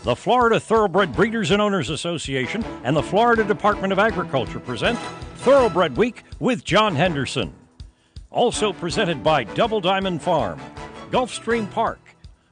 The Florida Thoroughbred Breeders and Owners Association and the Florida Department of Agriculture present Thoroughbred Week with John Henderson. Also presented by Double Diamond Farm, Gulfstream Park,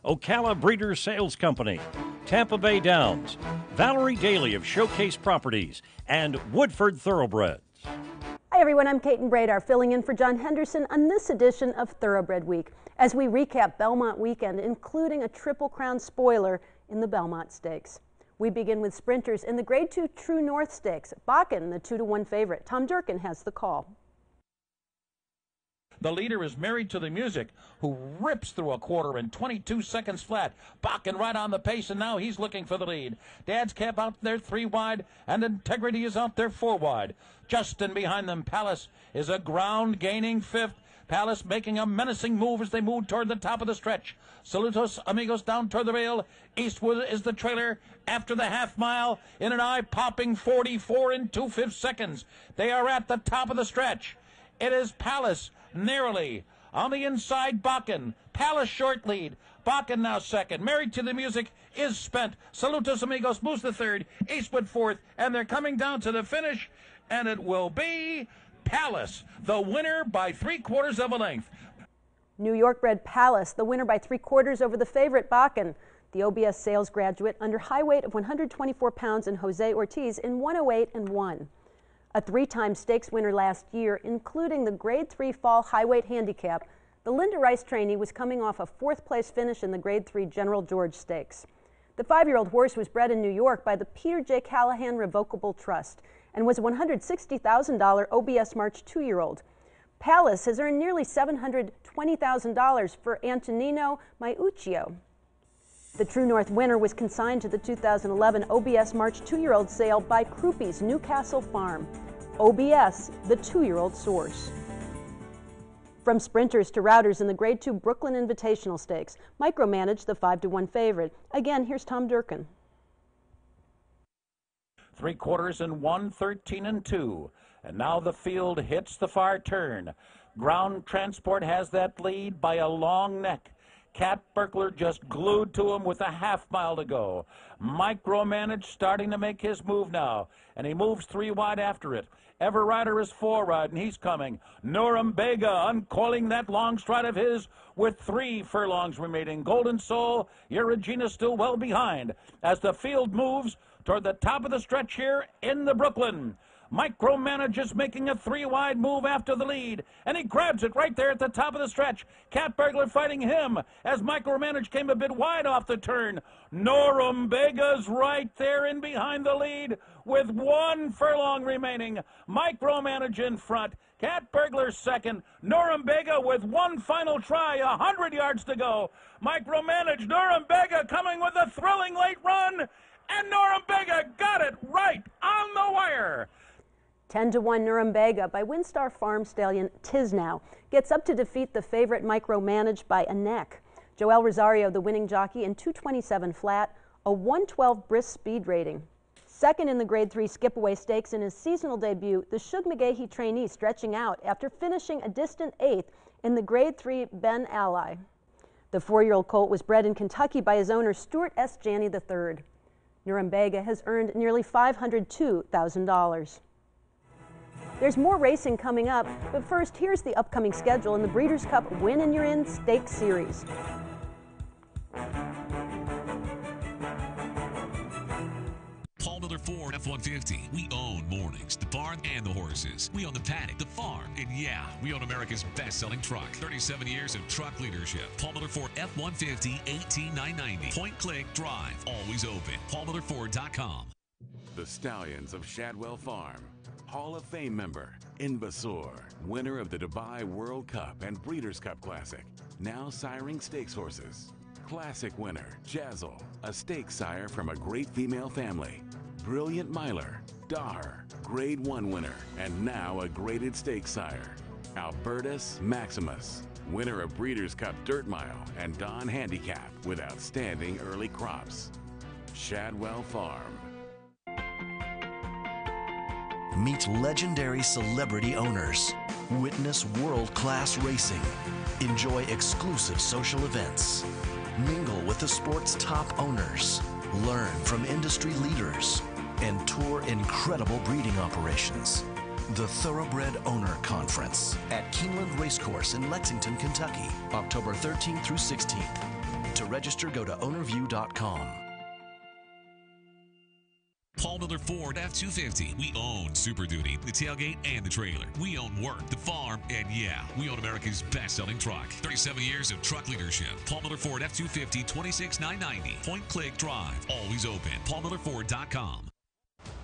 Ocala Breeders Sales Company, Tampa Bay Downs, Valerie Daly of Showcase Properties, and Woodford Thoroughbreds. Hi everyone, I'm Kate and Bradar filling in for John Henderson on this edition of Thoroughbred Week as we recap Belmont weekend, including a Triple Crown spoiler in the Belmont Stakes. We begin with sprinters in the Grade 2 True North Stakes. Bakken, the 2-1 favorite. Tom Durkin has the call. The leader is Married to the Music, who rips through a quarter in 22 seconds flat. Bakken right on the pace, and now he's looking for the lead. Dad's Cap out there 3 wide, and Integrity is out there 4 wide. Just in behind them, Palace is a ground-gaining 5th. Palace making a menacing move as they move toward the top of the stretch. Saludos Amigos down toward the rail. Eastwood is the trailer after the half mile in an eye-popping 44 and 2/5 seconds. They are at the top of the stretch. It is Palace narrowly on the inside. Bakken. Palace short lead. Bakken now second. Married to the Music is spent. Saludos Amigos moves the third. Eastwood fourth, and they're coming down to the finish, and it will be Palace, the winner by 3/4 of a length. New York bred Palace, the winner by 3/4 over the favorite Bakken. The OBS sales graduate under high weight of 124 pounds and Jose Ortiz in 108 and 1. A 3-time stakes winner last year, including the Grade 3 Fall High Weight Handicap, the Linda Rice trainee was coming off a 4th place finish in the Grade 3 General George Stakes. The 5-year-old horse was bred in New York by the Peter J. Callahan Revocable Trust and was a $160,000 OBS March 2-year-old. Palace has earned nearly $720,000 for Antonino Maiuccio. The True North winner was consigned to the 2011 OBS March 2-year-old sale by Krupe's Newcastle Farm. OBS, the 2-year-old source. From sprinters to routers in the Grade 2 Brooklyn Invitational Stakes, micromanaged the 5-1 favorite. Again, here's Tom Durkin. 3/4 and 1, 13 and 2. And now the field hits the far turn. Ground Transport has that lead by a long neck. Cat Burglar just glued to him with a half mile to go. Micromanage starting to make his move now, and he moves 3 wide after it. Everrider is 4 wide, and he's coming. Norumbega uncoiling that long stride of his with 3 furlongs remaining. Golden Soul, Eurygena still well behind as the field moves toward the top of the stretch here in the Brooklyn. Micromanage is making a 3 wide move after the lead, and he grabs it right there at the top of the stretch. Cat Burglar fighting him as Micromanage came a bit wide off the turn. Norumbega's right there in behind the lead with 1 furlong remaining. Micromanage in front. Cat Burglar second. Norumbega with 1 final try, 100 yards to go. Micromanage, Norumbega coming with a thrilling late run, and Norumbega got it right on the wire. 10-1 Norumbega by Windstar Farm stallion Tisnow gets up to defeat the favorite Micromanaged by a neck. Joel Rosario, the winning jockey, in 227 flat, a 112 brisk speed rating. Second in the Grade 3 Skip-Away Stakes in his seasonal debut, the Shug McGahee trainee stretching out after finishing a distant 8th in the Grade 3 Ben Ally. The 4-year-old colt was bred in Kentucky by his owner Stuart S. Janney III. Norumbega has earned nearly $502,000. There's more racing coming up, but first, here's the upcoming schedule in the Breeders' Cup Win and You're In Stakes Series. Paulmiller Ford F-150. We own mornings, the barn, and the horses. We own the paddock, the farm, and yeah, we own America's best-selling truck. 37 years of truck leadership. Paulmiller Ford F-150, $18,990. Point, click, drive. Always open. paulmillerford.com. The Stallions of Shadwell Farm. Hall of Fame member, Inbasor, winner of the Dubai World Cup and Breeders' Cup Classic, now siring stakes horses. Classic winner, Jazzle, a stakes sire from a great female family. Brilliant Miler, Dar, Grade 1 winner, and now a graded stakes sire. Albertus Maximus, winner of Breeders' Cup Dirt Mile and Don Handicap with outstanding early crops. Shadwell Farm. Meet legendary celebrity owners. Witness world-class racing. Enjoy exclusive social events. Mingle with the sport's top owners. Learn from industry leaders and tour incredible breeding operations. The Thoroughbred Owner Conference at Keeneland Racecourse in Lexington, Kentucky, October 13th through 16th. To register, go to ownerview.com. Paul Miller Ford F-250. We own Super Duty, the tailgate, and the trailer. We own work, the farm, and yeah, we own America's best-selling truck. 37 years of truck leadership. Paul Miller Ford F-250, 26990. Point, click, drive. Always open. paulmillerford.com.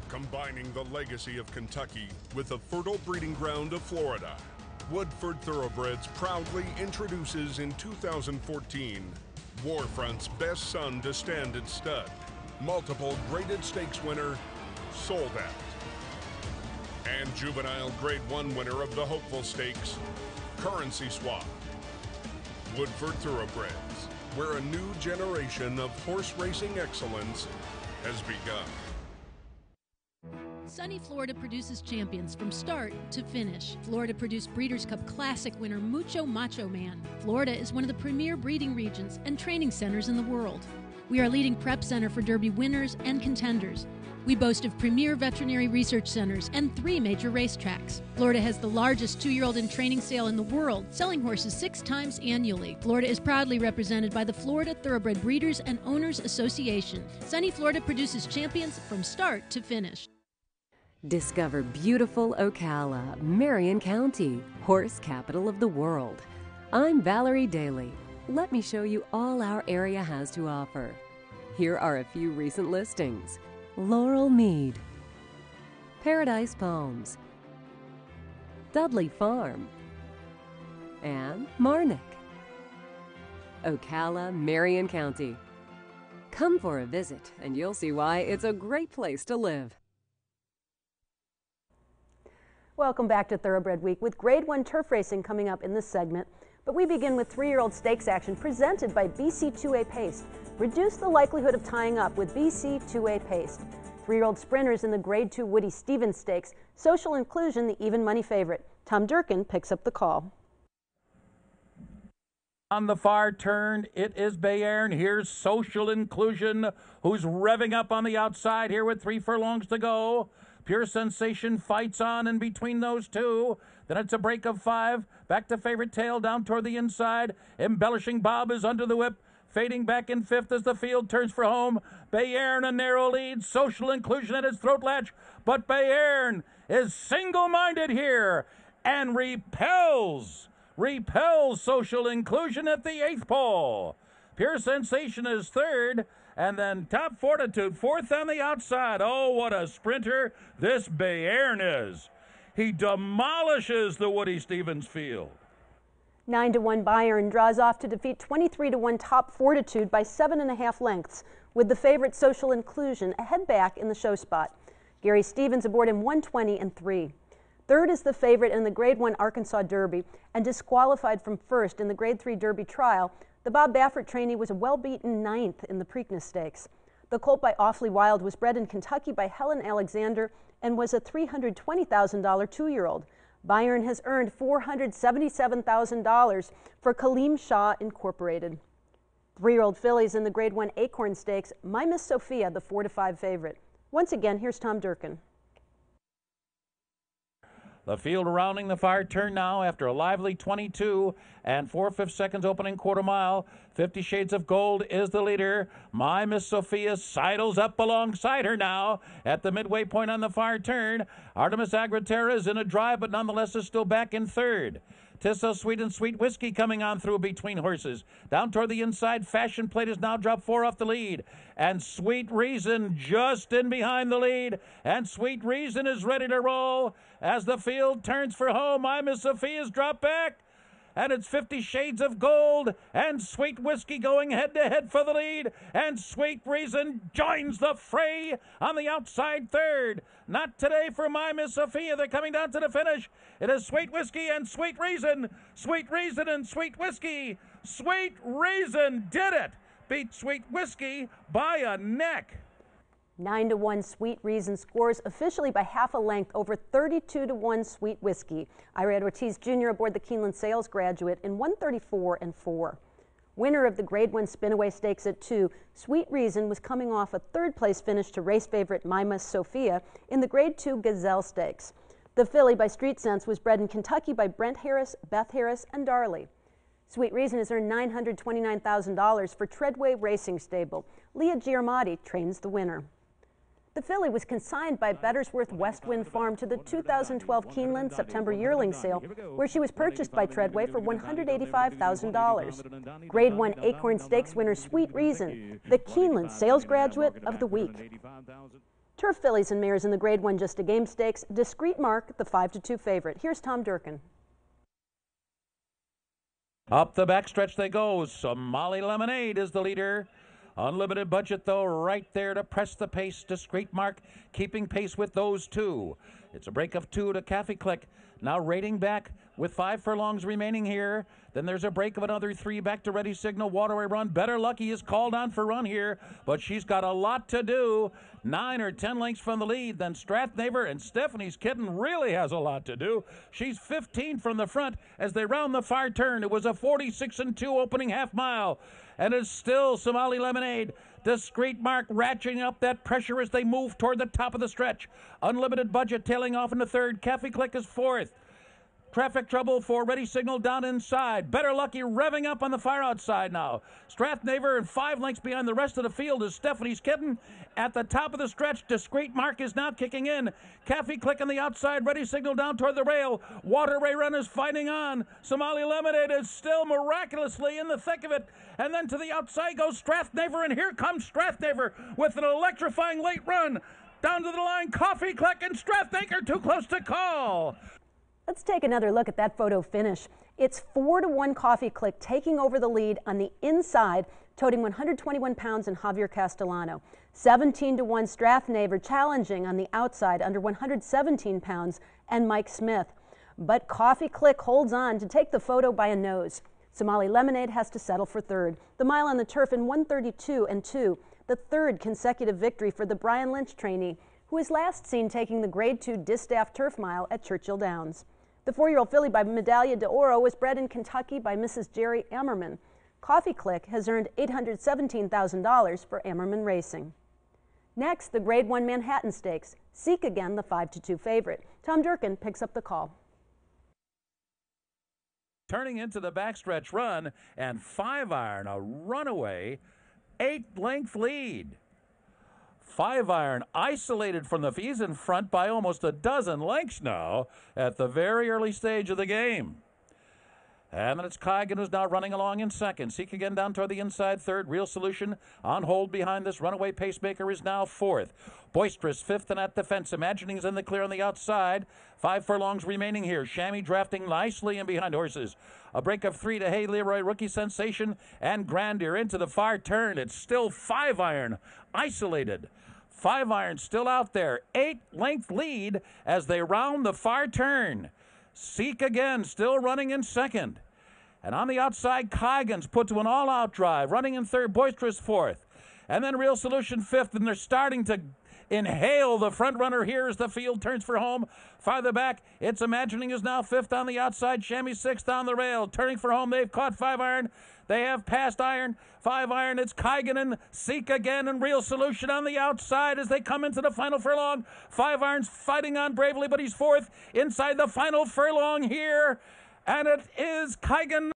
Combining the legacy of Kentucky with the fertile breeding ground of Florida, Woodford Thoroughbreds proudly introduces in 2014 Warfront's best son to standard stud, multiple graded stakes winner, Sold Out, and juvenile grade 1 winner of the Hopeful Stakes, Currency Swap. Woodford Thoroughbreds, where a new generation of horse racing excellence has begun. Sunny Florida produces champions from start to finish. Florida produced Breeders' Cup Classic winner Mucho Macho Man. Florida is one of the premier breeding regions and training centers in the world. We are a leading prep center for Derby winners and contenders. We boast of premier veterinary research centers and 3 major racetracks. Florida has the largest 2-year-old in training sale in the world, selling horses 6 times annually. Florida is proudly represented by the Florida Thoroughbred Breeders and Owners Association. Sunny Florida produces champions from start to finish. Discover beautiful Ocala, Marion County, horse capital of the world. I'm Valerie Daly. Let me show you all our area has to offer. Here are a few recent listings. Laurel Mead, Paradise Palms, Dudley Farm, and Marnick. Ocala, Marion County. Come for a visit and you'll see why it's a great place to live. Welcome back to Thoroughbred Week with Grade 1 turf racing coming up in this segment. But we begin with 3-year-old stakes action presented by BC 2A Paste. Reduce the likelihood of tying up with BC 2A Paste. 3-year-old sprinters in the Grade 2 Woody Stevens Stakes. Social Inclusion, the even money favorite. Tom Durkin picks up the call. On the far turn, it is Bayern. Here's Social Inclusion, who's revving up on the outside here with 3 furlongs to go. Pure Sensation fights on in between those two. Then it's a break of 5. Back to Favorite Tail down toward the inside. Embellishing Bob is under the whip. Fading back in 5th as the field turns for home. Bayern a narrow lead. Social Inclusion at his throat latch. But Bayern is single-minded here and repels Social Inclusion at the 8th pole. Pure Sensation is 3rd. And then Top Fortitude, 4th on the outside. Oh, what a sprinter this Bayern is. He demolishes the Woody Stevens field. 9-1 Bayern draws off to defeat 23-1 Top Fortitude by 7.5 lengths, with the favorite Social Inclusion ahead back in the show spot. Gary Stevens aboard in 120-3. 3rd is the favorite in the Grade 1 Arkansas Derby and disqualified from 1st in the Grade 3 Derby trial. The Bob Baffert trainee was a well-beaten 9th in the Preakness Stakes. The colt by Awfully Wild was bred in Kentucky by Helen Alexander and was a $320,000 2-year-old. Bayern has earned $477,000 for Kaleem Shah Incorporated. 3-year-old fillies in the Grade 1 Acorn Stakes, My Miss Sophia, the 4-5 favorite. Once again, here's Tom Durkin. The field rounding the far turn now after a lively 22 and 4/5 seconds opening quarter mile. 50 Shades of Gold is the leader. My Miss Sophia sidles up alongside her now at the midway point on the far turn. Artemis Agraterra is in a drive, but nonetheless is still back in 3rd. Tissa Sweet and Sweet Whiskey coming on through between horses. Down toward the inside, Fashion Plate has now dropped 4 off the lead. And Sweet Reason just in behind the lead. And Sweet Reason is ready to roll as the field turns for home. My Miss Sophia's dropped back. And it's 50 Shades of Gold and Sweet Whiskey going head-to-head for the lead. And Sweet Reason joins the fray on the outside 3rd. Not today for My Miss Sophia. They're coming down to the finish. It is Sweet Whiskey and Sweet Reason. Sweet Reason and Sweet Whiskey. Sweet Reason did it. Beat Sweet Whiskey by a neck. 9-1 Sweet Reason scores officially by half a length over 32-1 Sweet Whiskey. Irad Ortiz Jr. aboard the Keeneland Sales Graduate in 134-4. Winner of the Grade 1 Spinaway Stakes at 2, Sweet Reason was coming off a third-place finish to race favorite Mimas Sophia in the Grade 2 Gazelle Stakes. The filly by Street Sense was bred in Kentucky by Brent Harris, Beth Harris, and Darley. Sweet Reason has earned $929,000 for Treadway Racing Stable. Leah Giarmati trains the winner. The filly was consigned by Bettersworth Westwind Farm to the 2012 Keeneland September yearling sale, where she was purchased by Treadway for $185,000. Grade 1 Acorn Stakes winner Sweet Reason, the Keeneland Sales Graduate of the Week. Turf fillies and mares in the Grade 1 Just a Game Stakes, Discreet Mark, the 5-2 favorite. Here's Tom Durkin. Up the backstretch they go. Somali Lemonade is the leader. Unlimited Budget, though, right there to press the pace. Discreet Mark keeping pace with those two. It's a break of 2 to Caffey Click. Now rating back with 5 furlongs remaining here. Then there's a break of another 3 back to Ready Signal. Waterway Run. Better Lucky is called on for run here, but she's got a lot to do. 9 or 10 lengths from the lead. Then Strathnaver and Stephanie's Kitten really has a lot to do. She's 15 from the front as they round the far turn. It was a 46-2 opening half mile. And it's still Somali Lemonade. Discreet Mark ratcheting up that pressure as they move toward the top of the stretch. Unlimited Budget tailing off into third. Caffey Click is fourth. Traffic Trouble for Ready Signal down inside. Better Lucky revving up on the far outside now. Strathnaver and 5 lengths behind the rest of the field is Stephanie's Kitten. At the top of the stretch, Discreet Mark is now kicking in. Caffey Click on the outside. Ready Signal down toward the rail. Waterway Run is fighting on. Somali Lemonade is still miraculously in the thick of it. And then to the outside goes Strathnaver, and here comes Strathnaver with an electrifying late run. Down to the line, Caffey Click and Strathnaver too close to call. Let's take another look at that photo finish. It's 4-1 Caffey Click taking over the lead on the inside, toting 121 pounds in Javier Castellano. 17-1 Strathnaver challenging on the outside under 117 pounds and Mike Smith. But Caffey Click holds on to take the photo by a nose. Somali Lemonade has to settle for third. The mile on the turf in 132-2, the third consecutive victory for the Brian Lynch trainee, who was last seen taking the Grade 2 Distaff Turf Mile at Churchill Downs. The 4-year-old filly by Medaglia de Oro was bred in Kentucky by Mrs. Jerry Ammerman. Caffey Click has earned $817,000 for Ammerman Racing. Next, the Grade 1 Manhattan Stakes. Seek Again, the 5-2 favorite. Tom Durkin picks up the call. Turning into the backstretch run, and 5-iron, a runaway 8-length lead. 5-iron isolated from the fees in front by almost a dozen lengths now at the very early stage of the game. And then it's Kygan who's now running along in second. Seek Again down toward the inside third. Real Solution on hold behind this runaway pacemaker is now fourth. Boisterous fifth and at the fence. Imagining's in the clear on the outside. 5 furlongs remaining here. Chamois drafting nicely in behind horses. A break of 3 to Hey Leroy, Rookie Sensation, and Grandeur into the far turn. It's still 5-iron isolated. 5-iron still out there. 8-length lead as they round the far turn. Seek Again still running in second. And on the outside, Kygan's put to an all-out drive. Running in third, Boisterous fourth. And then Real Solution fifth, and they're starting to inhale the front runner here as the field turns for home. Farther back, It's Imagining is now fifth on the outside. Chamois sixth on the rail. Turning for home, they've caught 5-iron. They have passed iron. 5-iron, it's Kygan and Seek Again and Real Solution on the outside as they come into the final furlong. 5-iron's fighting on bravely, but he's fourth inside the final furlong here. And it is Kygan.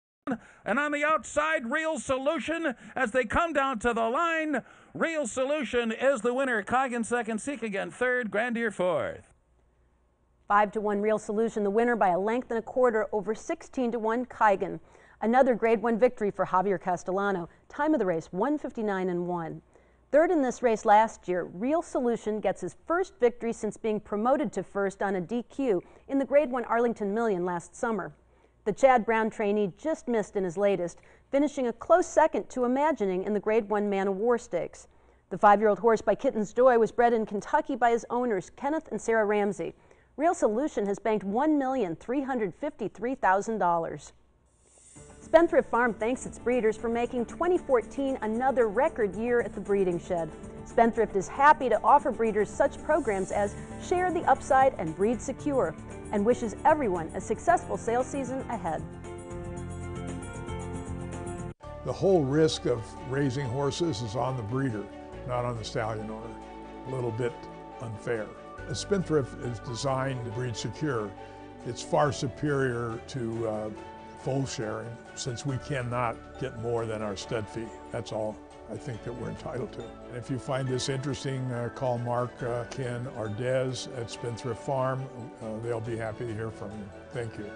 And on the outside, Real Solution as they come down to the line. Real Solution is the winner. Kygan second, Seek Again third, Grandeur fourth. 5-1 Real Solution, the winner by a length and a quarter over 16-1 Kygan. Another Grade 1 victory for Javier Castellano. Time of the race, 1:59-1. Third in this race last year, Real Solution gets his first victory since being promoted to first on a DQ in the Grade 1 Arlington Million last summer. The Chad Brown trainee just missed in his latest, finishing a close second to Imagining in the Grade 1 Man of War Stakes. The 5-year-old horse by Kitten's Joy was bred in Kentucky by his owners, Kenneth and Sarah Ramsey. Real Solution has banked $1,353,000. Spendthrift Farm thanks its breeders for making 2014 another record year at the breeding shed. Spendthrift is happy to offer breeders such programs as Share the Upside and Breed Secure, and wishes everyone a successful sale season ahead. The whole risk of raising horses is on the breeder, not on the stallion owner. A little bit unfair. A spendthrift is designed to breed secure. It's far superior to foal sharing, since we cannot get more than our stud fee. That's all I think that we're entitled to. And if you find this interesting, call Mark, Ken, or Des at Spendthrift Farm. They'll be happy to hear from you. Thank you.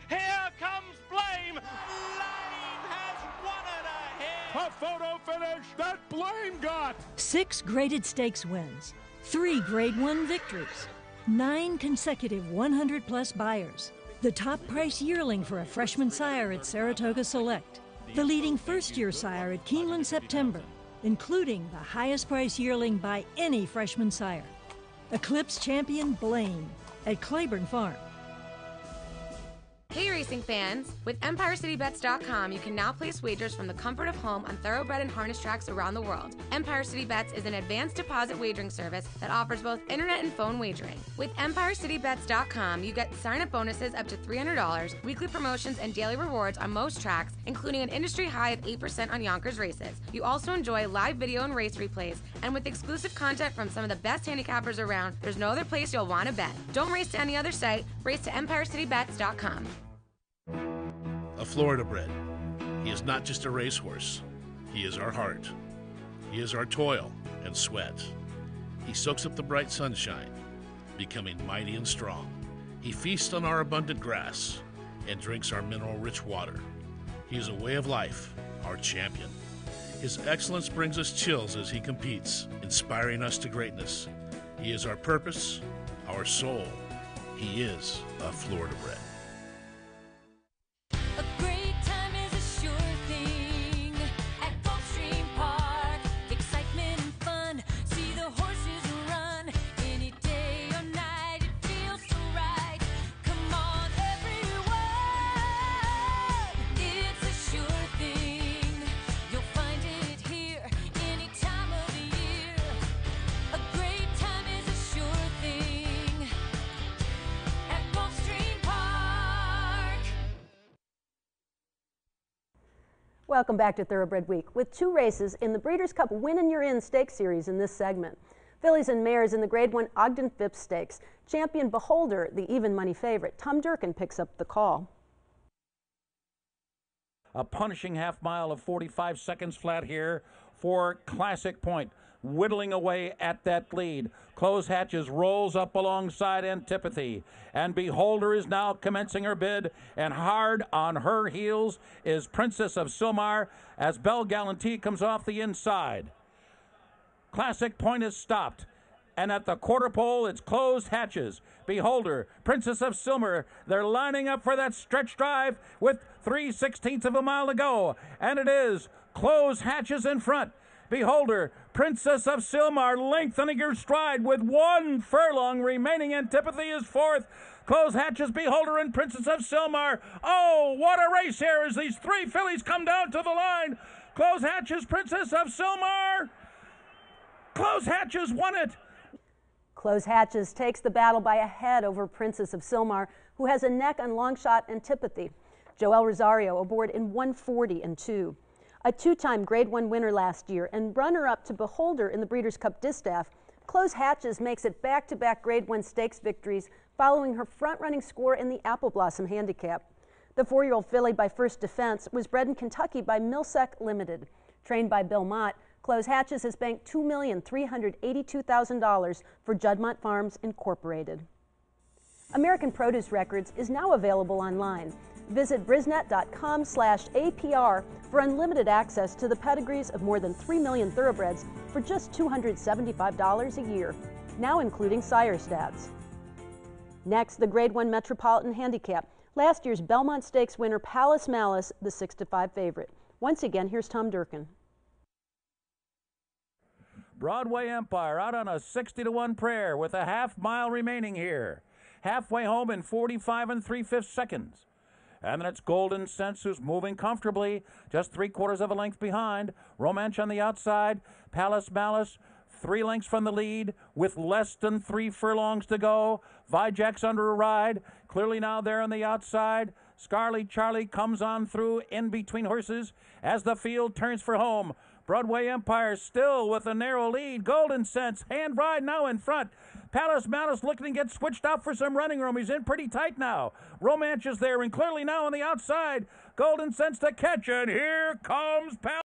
Here comes Blame! Blame has won it ahead! A photo finish that Blame got! 6 graded stakes wins, 3 Grade 1 victories, 9 consecutive 100-plus buyers, the top price yearling for a freshman sire at Saratoga Select, the leading first-year sire at Keeneland September, including the highest price yearling by any freshman sire, Eclipse champion Blame at Claiborne Farm. Hey racing fans! With EmpireCityBets.com, you can now place wagers from the comfort of home on thoroughbred and harness tracks around the world. Empire City Bets is an advanced deposit wagering service that offers both internet and phone wagering. With EmpireCityBets.com, you get sign-up bonuses up to $300, weekly promotions, and daily rewards on most tracks, including an industry high of 8% on Yonkers races. You also enjoy live video and race replays, and with exclusive content from some of the best handicappers around, there's no other place you'll want to bet. Don't race to any other site, race to EmpireCityBets.com. A Florida bred. He is not just a racehorse. He is our heart. He is our toil and sweat. He soaks up the bright sunshine, becoming mighty and strong. He feasts on our abundant grass and drinks our mineral-rich water. He is a way of life, our champion. His excellence brings us chills as he competes, inspiring us to greatness. He is our purpose, our soul. He is a Florida bred. Welcome back to Thoroughbred Week, with 2 races in the Breeders' Cup Win and You're In Stakes Series in this segment. Fillies and mares in the Grade 1 Ogden PHIPPS Stakes. Champion Beholder, the even money favorite, Tom Durkin picks up the call. A punishing half mile of 45 seconds flat here for Classic Point, whittling away at that lead. Close Hatches rolls up alongside Antipathy, and Beholder is now commencing her bid, and hard on her heels is Princess of Silmar as Belle Galantine comes off the inside. Classic Point is stopped, and at the quarter pole it's Closed Hatches, Beholder, Princess of Silmar. They're lining up for that stretch drive with 3/16 of a mile to go, and it is Closed Hatches in front. Beholder, Princess of Silmar lengthening her stride with 1 furlong remaining. Antipathy is fourth. Close Hatches, Beholder, and Princess of Silmar. Oh, what a race here as these 3 fillies come down to the line. Close Hatches, Princess of Silmar. Close Hatches won it. Close Hatches takes the battle by a head over Princess of Silmar, who has a neck on long shot Antipathy. Joel Rosario aboard in 1:40.2. A 2-time Grade 1 winner last year and runner-up to Beholder in the Breeders' Cup Distaff, Close Hatches makes it back-to-back Grade 1 stakes victories following her front-running score in the Apple Blossom Handicap. The 4-year-old filly by First Defense was bred in Kentucky by Millsec Limited. Trained by BELMONT, Close Hatches has banked $2,382,000 for Juddmonte Farms Incorporated. American Produce Records is now available online. Visit brisnet.com/APR for unlimited access to the pedigrees of more than 3 million thoroughbreds for just $275 a year, now including sire stats. Next, the Grade 1 Metropolitan Handicap. Last year's Belmont Stakes winner Palace Malice, the 6-5 favorite. Once again, here's Tom Durkin. Broadway Empire out on a 60-1 prayer with a half mile remaining here. Halfway home in 45 3/5 seconds. And then it's Golden Sense, who's moving comfortably, just 3/4 of a length behind. Romance on the outside. Palace Malice, 3 lengths from the lead with less than 3 furlongs to go. Vijack's under a ride. Clearly now there on the outside. Scarly Charlie comes on through in between horses as the field turns for home. Broadway Empire still with a narrow lead. Golden Sense, Hand Ride now in front. Palace Malice looking to get switched out for some running room. He's in pretty tight now. Romance is there and clearly now on the outside. Golden Sense to catch, and here comes Palace.